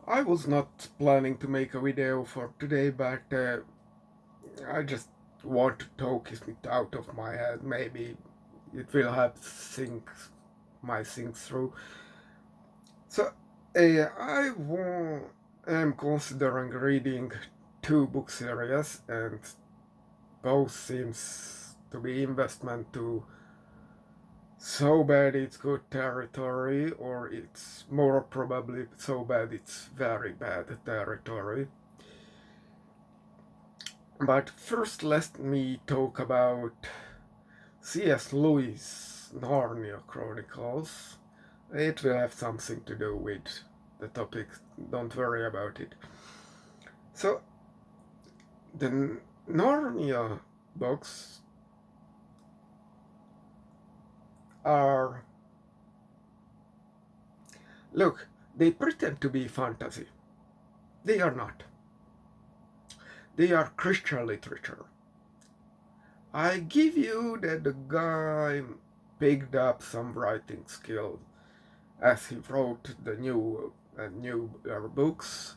I was not planning to make a video for today, but I just want to talk it out of my head. Maybe it will help my things through. So, am considering reading two book series, and both seems to be investment to so bad it's good territory, or it's more probably so bad it's very bad territory. But first, let me talk about C.S. Lewis' Narnia Chronicles. It will have something to do with the topic, don't worry about it. So, the Narnia books are. Look, they pretend to be fantasy. They are not. They are Christian literature. I give you that the guy picked up some writing skill as he wrote the newer books,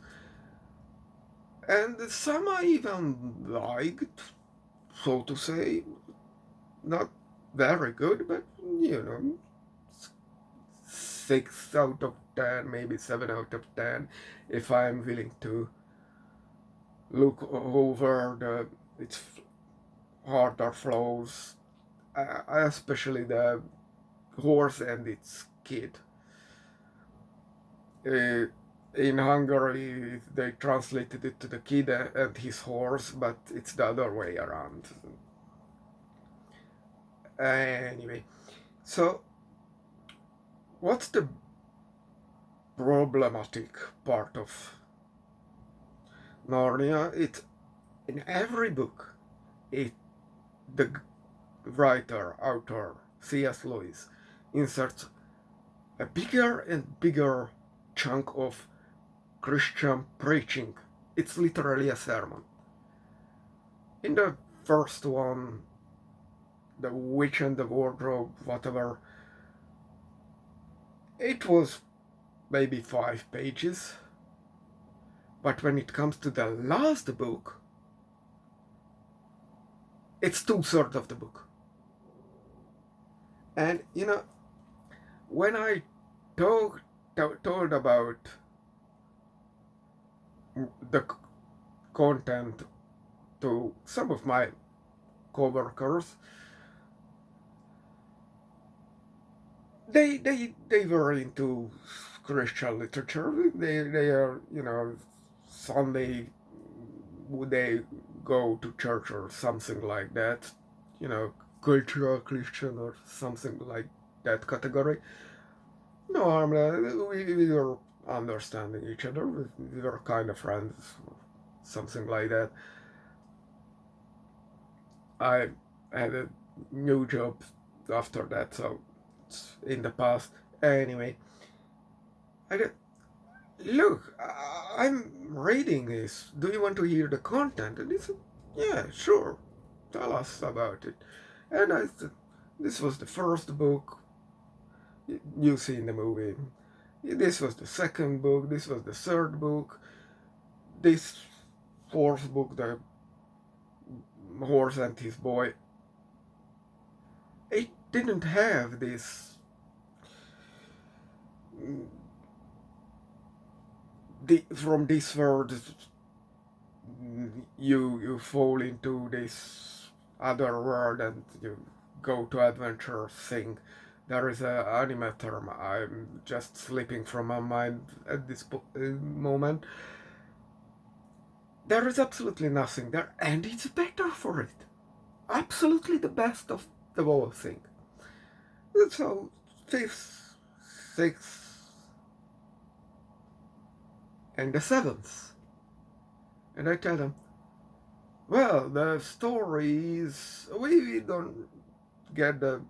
and some I even liked, so to say. Not very good, but 6 out of 10, maybe 7 out of 10, if I'm willing to look over its harder flaws, especially the horse and its kid. Uh, in Hungary, they translated it to the kid and his horse, but it's the other way around. Anyway, so what's the problematic part of Narnia? It in every book, it the author C.S. Lewis inserts a bigger and bigger chunk of Christian preaching. It's literally a sermon. In the first one, The Witch and the Wardrobe, whatever, it was maybe 5 pages. But when it comes to the last book, it's 2/3 of the book. And when I told about the content to some of my coworkers, they were into Christian literature. They are Sunday would they go to church or something like that, cultural Christian or something like that category. No, we were understanding each other. We were kind of friends, something like that. I had a new job after that, so it's in the past. Anyway, I get, look, I'm reading this. Do you want to hear the content? And he said, yeah, sure. Tell us about it. And I said, this was the first book you see in the movie. This was the second book. This was the third book. This fourth book, the horse and his boy, it didn't have this from this world you fall into this other world and you go to adventure thing. There is an anime term I'm just slipping from my mind at this moment. There is absolutely nothing there, and it's better for it. Absolutely the best of the whole thing. So, fifth, sixth, and the seventh. And I tell them, well, the stories, we don't get the,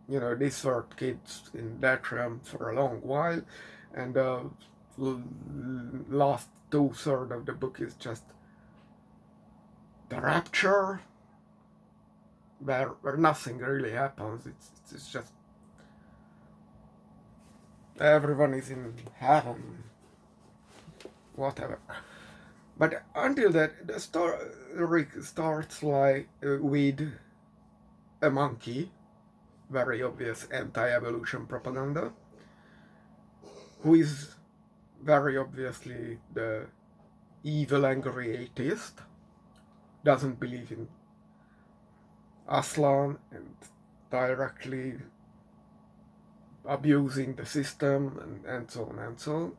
these sort kids in that realm for a long while, and the last 2/3 of the book is just the rapture, where nothing really happens. It's just everyone is in heaven. whatever. But until that, the story starts like with a monkey, very obvious anti-evolution propaganda, who is very obviously the evil, angry atheist, doesn't believe in Aslan and directly abusing the system and so on and so on,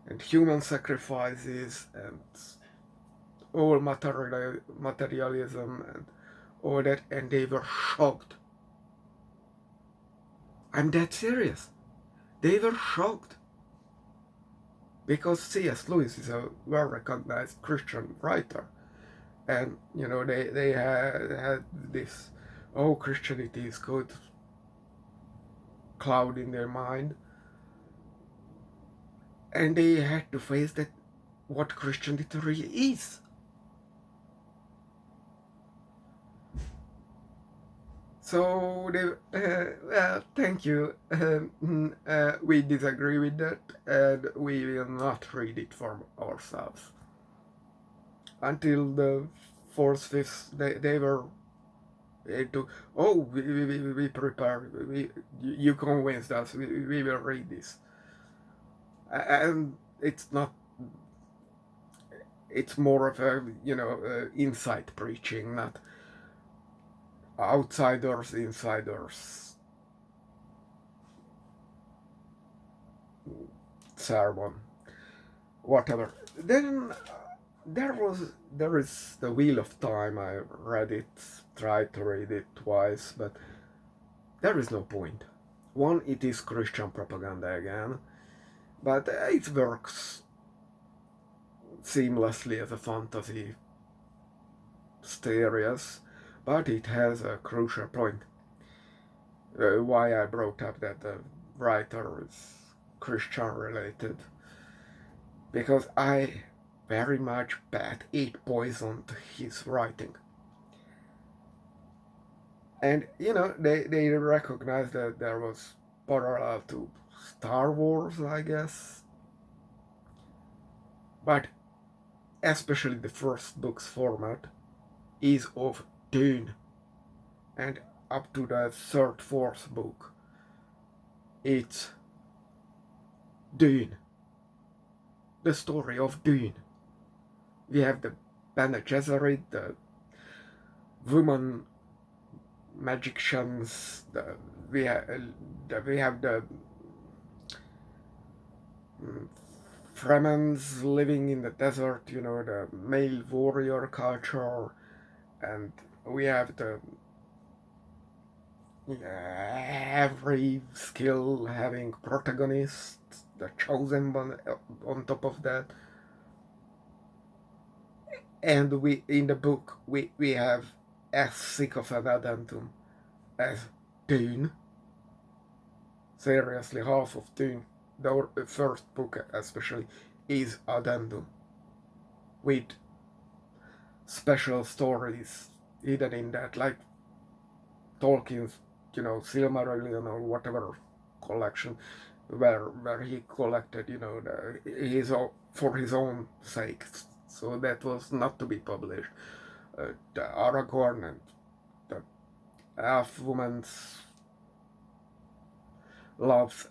and human sacrifices and all materialism and all that, and they were shocked. I'm that serious. They were shocked. Because C.S. Lewis is a well-recognized Christian writer. And, they had this, oh, Christianity is good, cloud in their mind. And they had to face that, what Christianity really is. So well, thank you. We disagree with that, and we will not read it for ourselves. Until the fourth, fifth, they were to, oh, we prepare, you convinced us, we will read this. And it's not, it's more of a, insight preaching, not outsiders, insiders sermon, whatever. Then there is the Wheel of Time. I read it, tried to read it twice, but there is no point. One, it is Christian propaganda again, but it works seamlessly as a fantasy series. But it has a crucial point. Why I brought up that the writer is Christian related. Because I very much bet it poisoned his writing. And, they recognized that there was parallel to Star Wars, I guess. But especially the first book's format is of Dune, and up to the third, fourth book, it's Dune, the story of Dune. We have the Bene Gesserit, the woman magicians, we have the Fremens living in the desert, the male warrior culture, and we have the every skill having protagonist, the chosen one on top of that. And we in the book we have as sick of an addendum as Dune. Seriously, half of Dune, the first book especially, is addendum with special stories hidden in that, like Tolkien's, Silmarillion or whatever collection, where he collected, his for his own sake. So that was not to be published. The Aragorn and the elf woman's love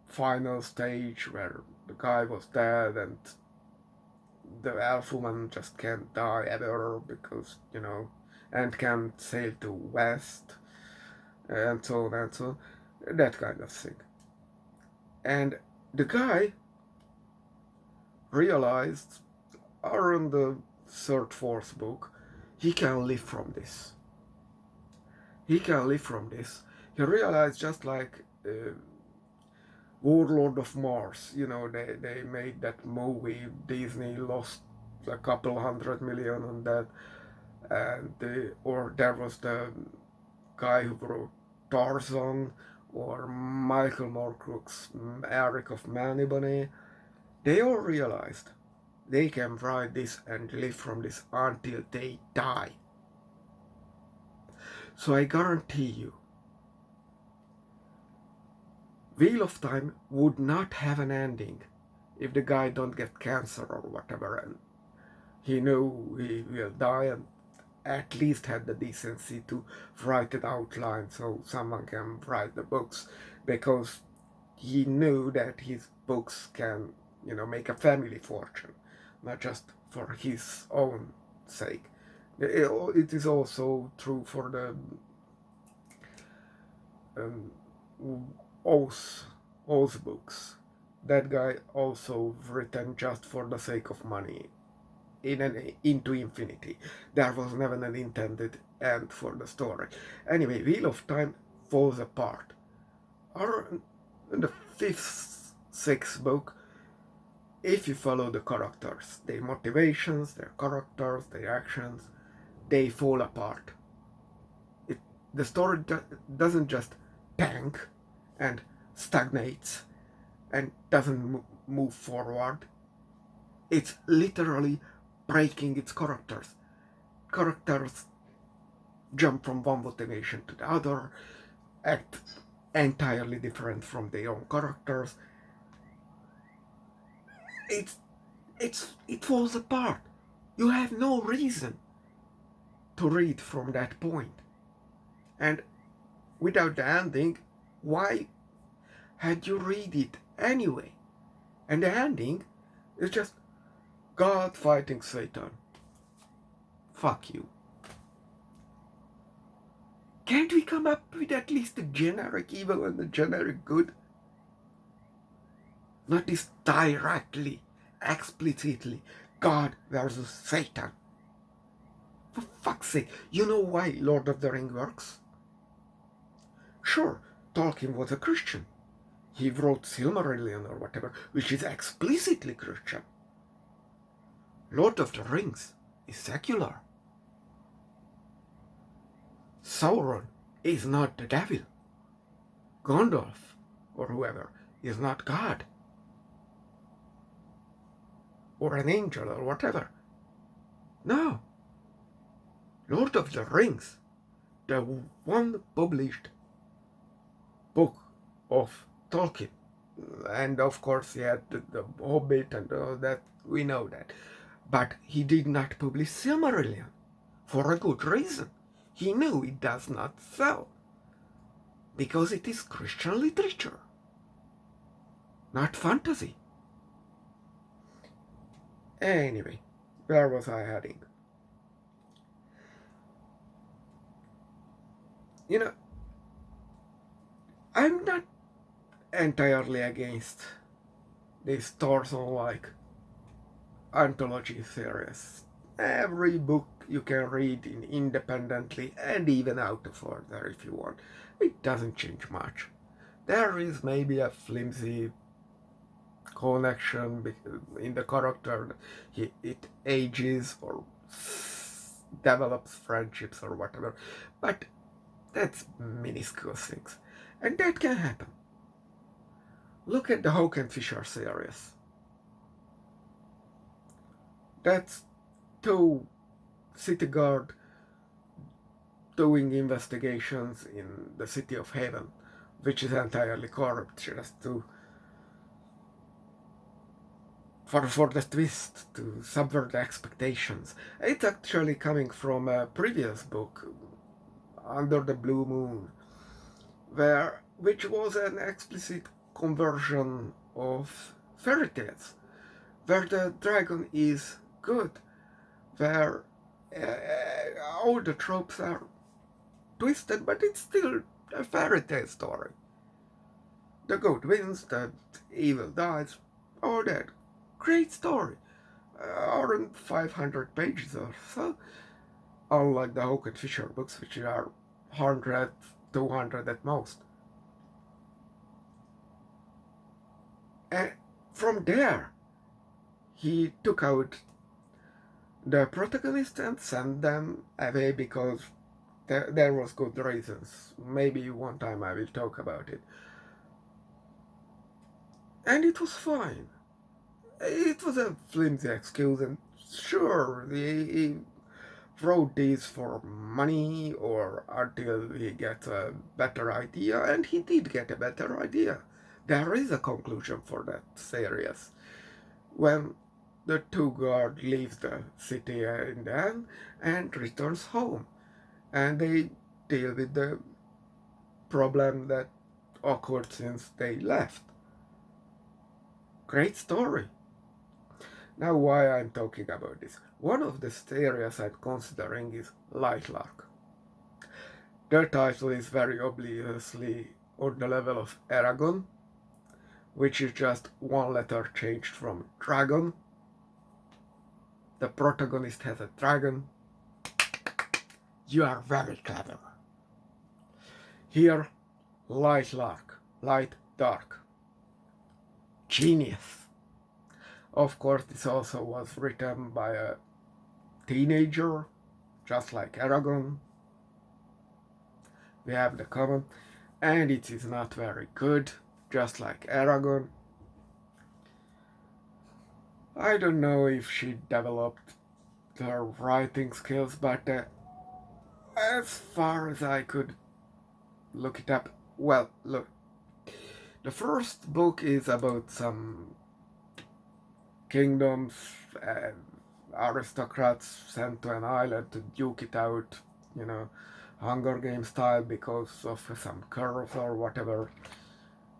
final stage, where the guy was dead and the elf woman just can't die ever because, and can't sail to west, and so on and so on, that kind of thing. And the guy realized around the third, fourth book, he can live from this. He can live from this. He realized, just like Warlord of Mars, they made that movie, Disney lost a couple $100 million on that, and or there was the guy who wrote Tarzan, or Michael Moorcock's Eric of Melniboné. They all realized they can write this and live from this until they die. So I guarantee you, Wheel of Time would not have an ending if the guy don't get cancer or whatever, and he knew he will die, and at least had the decency to write an outline so someone can write the books, because he knew that his books can, make a family fortune, not just for his own sake. It is also true for the um, Oz books. That guy also written just for the sake of money, into infinity. There was never an intended end for the story. Anyway, Wheel of Time falls apart. Or in the fifth, sixth book, if you follow the characters, their motivations, their characters, their actions, they fall apart. The story doesn't just tank and stagnates and doesn't move forward. It's literally breaking its characters. Characters jump from one motivation to the other, act entirely different from their own characters. It falls apart. You have no reason to read from that point. And without the ending, why had you read it anyway? And the ending is just God fighting Satan. Fuck you. Can't we come up with at least a generic evil and a generic good? Not this directly, explicitly, God versus Satan. For fuck's sake, you know why Lord of the Ring works? Sure, Tolkien was a Christian. He wrote Silmarillion or whatever, which is explicitly Christian. Lord of the Rings is secular. Sauron is not the devil. Gandalf, or whoever, is not God. Or an angel or whatever. No. Lord of the Rings, the one published book of Tolkien, and of course he had the Hobbit and all that, we know that. But he did not publish Silmarillion for a good reason. He knew it does not sell, because it is Christian literature, not fantasy. Anyway, where was I heading? I'm not entirely against these Tarzan-like anthology series. Every book you can read independently and even out of order if you want. It doesn't change much. There is maybe a flimsy connection in the character. It ages or develops friendships or whatever. But that's minuscule things. And that can happen. Look at the Hawk&Fisher series. That's two city guard doing investigations in the city of Haven, which is entirely corrupt, just for the twist, to subvert the expectations. It's actually coming from a previous book, Under the Blue Moon, which was an explicit conversion of fairy tales, where the dragon is good, where all the tropes are twisted, but it's still a fairy tale story. The good wins, the evil dies, all that. Great story. Around 500 pages or so, unlike the Hawk&Fisher books, which are 100, 200 at most. And from there, he took out the protagonist and sent them away because there was good reasons. Maybe one time I will talk about it. And it was fine. It was a flimsy excuse, and sure, he wrote these for money or until he gets a better idea, and he did get a better idea. There is a conclusion for that series. when the two guard leaves the city in the end and returns home, and they deal with the problem that occurred since they left. Great story. Now, why I'm talking about this? One of the areas I'm considering is LightLark. The title is very obviously on the level of Aragon, which is just one letter changed from dragon. The protagonist has a dragon. You are very clever. Here, LightLark, light dark. Genius. Of course, this also was written by a teenager, just like Aragon. We have the common, and it is not very good, just like Aragon. I don't know if she developed her writing skills, but as far as I could look it up, well, look, the first book is about some kingdoms and aristocrats sent to an island to duke it out, you know, Hunger Games style because of some curse or whatever.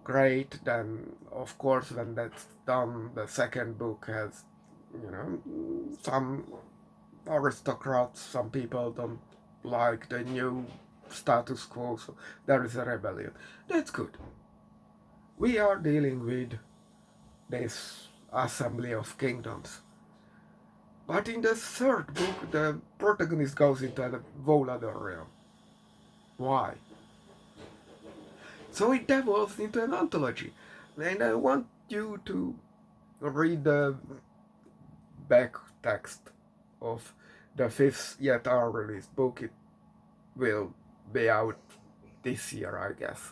Great. Then, of course, when that's done, the second book has, you know, some aristocrats, some people don't like the new status quo, so there is a rebellion. That's good. We are dealing with this assembly of kingdoms. But in the third book, the protagonist goes into a whole other realm. Why? So it devolves into an anthology. And I want you to read the back text of the fifth yet unreleased book. It will be out this year, I guess.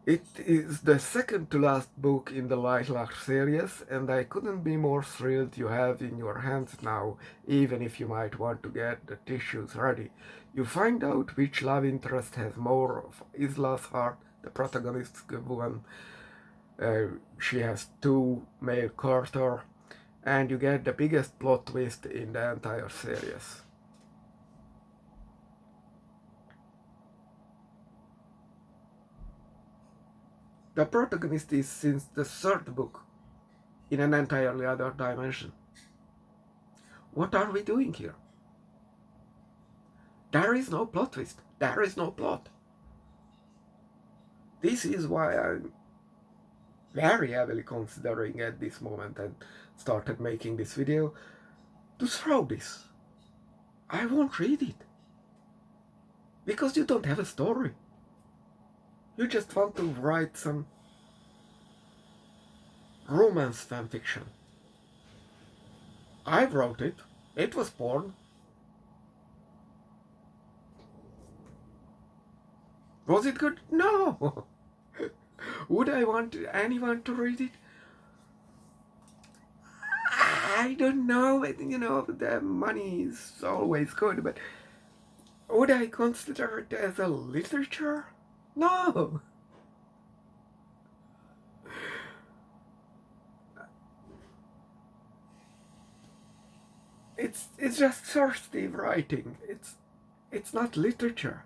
It is the second to last book in the LightLark series, and I couldn't be more thrilled you have in your hands now, even if you might want to get the tissues ready. You find out which love interest has more of Isla's heart, the protagonist's woman. She has two male Carter, and you get the biggest plot twist in the entire series. The protagonist is, since the third book, in an entirely other dimension. What are we doing here? There is no plot twist. There is no plot. This is why I'm very heavily considering at this moment and started making this video to throw this. I won't read it. Because you don't have a story. You just want to write some romance fanfiction. I wrote it. It was porn. Was it good? No. Would I want anyone to read it? I don't know. You know, the money is always good, but would I consider it as a literature? No. It's just thirsty writing. It's not literature.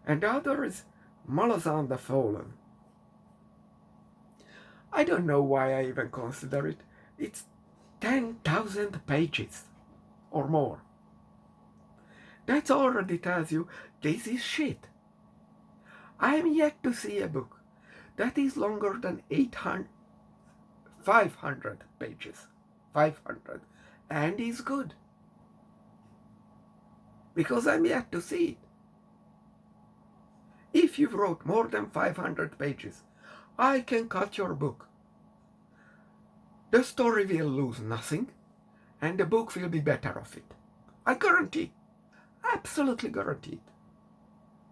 And the other is Malazan The Fallen. I don't know why I even consider it. It's 10,000 pages or more. That already tells you this is shit. I am yet to see a book that is longer than 500 pages. 500. And is good. Because I'm yet to see it. If you wrote more than 500 pages, I can cut your book. The story will lose nothing, and the book will be better off it. I guarantee. Absolutely guarantee it.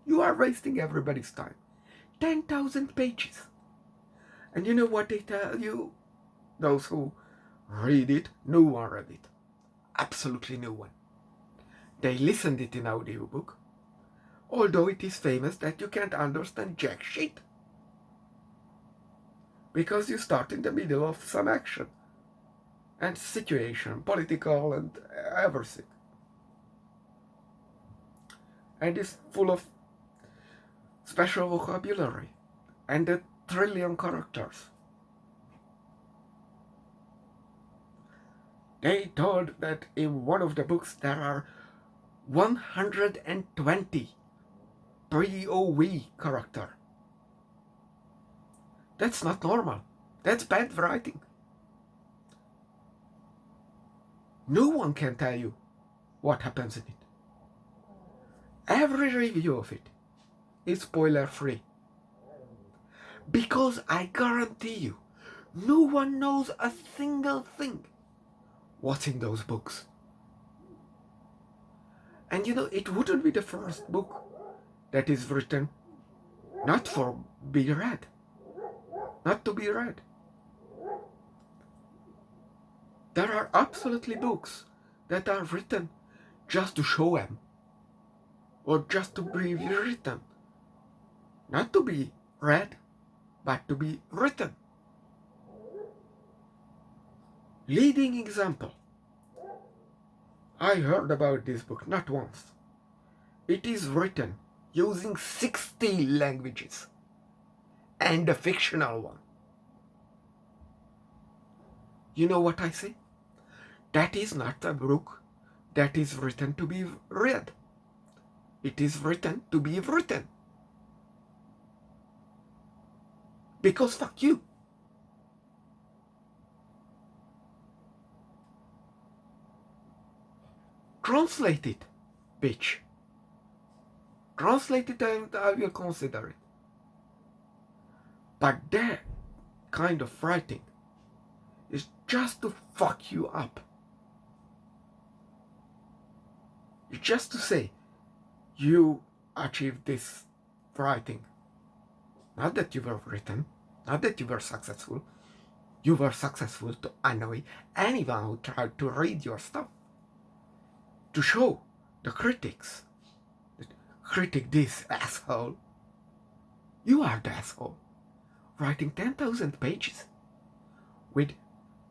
You are wasting everybody's time. 10,000 pages. And you know what they tell you? Those who read it, no one read it. Absolutely no one. They listened it in audiobook, although it is famous that you can't understand jack shit. because you start in the middle of some action and situation, political and everything. And it's full of special vocabulary and a trillion characters. They told that in one of the books there are 120 POV character. That's not normal. That's bad writing. No one can tell you what happens in it. Every review of it is spoiler free. Because I guarantee you, no one knows a single thing what's in those books. And it wouldn't be the first book that is written not for be read, not to be read. There are absolutely books that are written just to show them, or just to be written, not to be read, but to be written. Leading example. I heard about this book not once. It is written using 60 languages and a fictional one. You know what I say? That is not a book that is written to be read. It is written to be written. Because fuck you. Translate it, bitch. Translate it and I will consider it. But that kind of writing is just to fuck you up. It's just to say, you achieved this writing. Not that you were written, not that you were successful. You were successful to annoy anyone who tried to read your stuff. To show the critics that critic this asshole. You are the asshole. Writing 10,000 pages with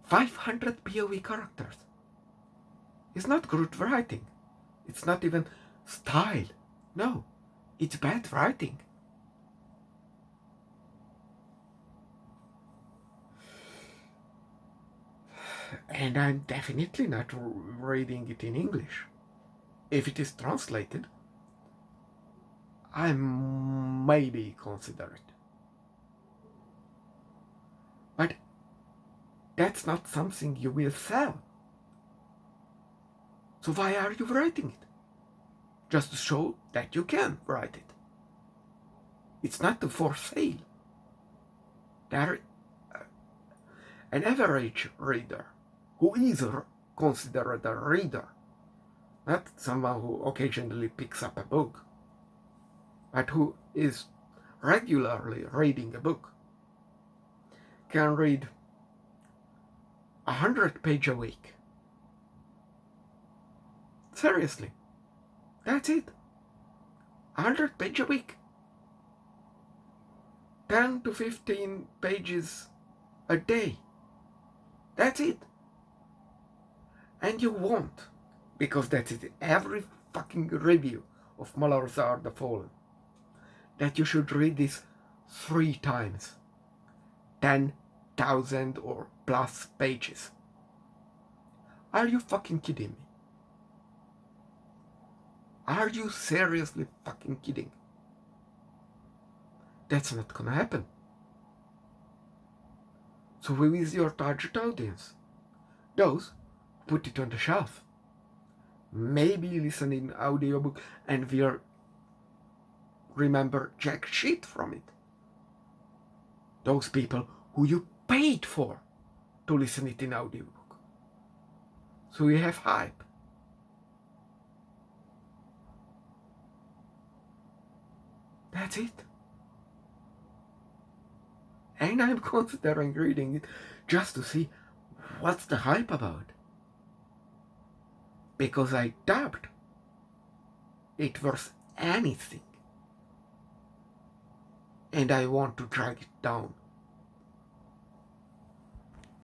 500 POV characters. It's not good writing. It's not even style. No, it's bad writing. And I'm definitely not reading it in English. If it is translated, I maybe consider it. But that's not something you will sell. So why are you writing it? Just to show that you can write it. It's not for sale. There, an average reader who is considered a reader, not someone who occasionally picks up a book, but who is regularly reading a book, can read 100 pages a week. Seriously, that's it. 100 pages a week. 10 to 15 pages a day. That's it. And you won't, because that's it. Every fucking review of Malazan The Fallen, that you should read this 3 times. 10,000 or plus pages. Are you fucking kidding me? Are you seriously fucking kidding? That's not gonna happen. So who is your target audience? Those who put it on the shelf. Maybe listen in audiobook and will remember jack shit from it. Those people who you paid for to listen it in audiobook. So you have hype. That's it. And I'm considering reading it just to see what's the hype about. Because I doubt it worth anything. And I want to drag it down